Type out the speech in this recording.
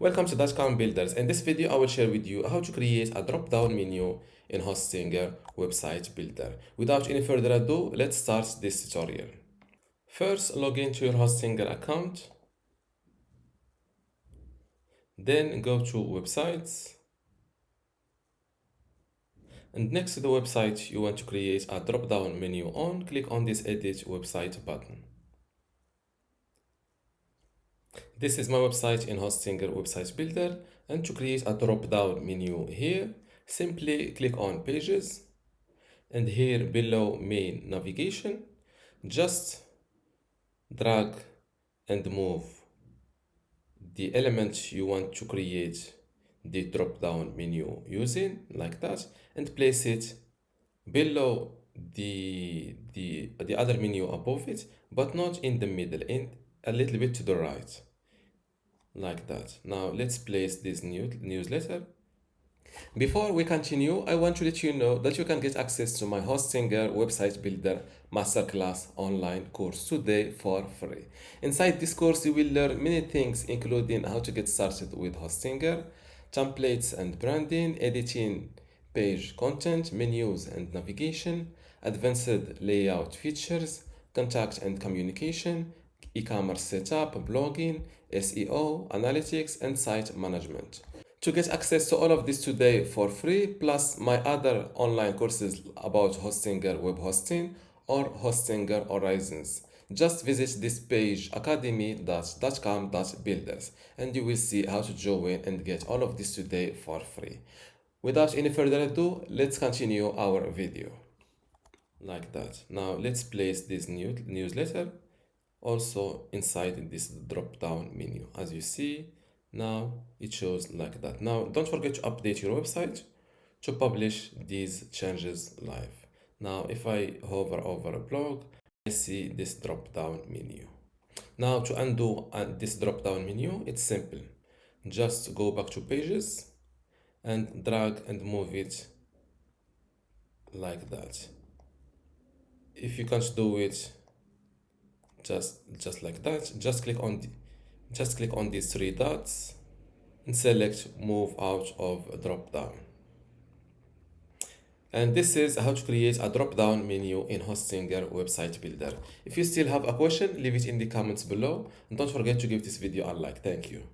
Welcome to dotcom builders. In this video, I will share with you how to create a drop-down menu in Hostinger website builder. Without any further ado, let's start this tutorial. First, log into your Hostinger account. Then go to websites. And next to the website you want to create a drop-down menu on, click on this edit website button. This is my website in Hostinger website builder, and to create a drop-down menu here, simply click on pages, and here below main navigation, just drag and move the element you want to create the drop-down menu using, like that, and place it below the other menu above it, but not in the middle, in a little bit to the right, like that. Now let's place this newsletter. Before we continue, I want to let you know that you can get access to my Hostinger website builder masterclass online course today for free. Inside this course, you will learn many things, including how to get started with Hostinger, templates and branding, editing page content, menus and navigation, advanced layout features, contact and communication, e-commerce setup, blogging, SEO, analytics, and site management. To get access to all of this today for free, plus my other online courses about Hostinger web hosting or Hostinger Horizons, just visit this page academy.dotcom.builders and you will see how to join and get all of this today for free. Without any further ado, let's continue our video. Like that. Now let's place this new newsletter also inside this drop-down menu. As you see, now it shows like that. Now don't forget to update your website to publish these changes live. Now if I hover over a blog, I see this drop-down menu. Now to undo this drop-down menu, it's simple. Just go back to pages and drag and move it like that. If you can't do it just like that, just click on these three dots and select move out of drop down. And this is how to create a drop down menu in Hostinger website builder. If you still have a question, leave it in the comments below, and don't forget to give this video a like. Thank you.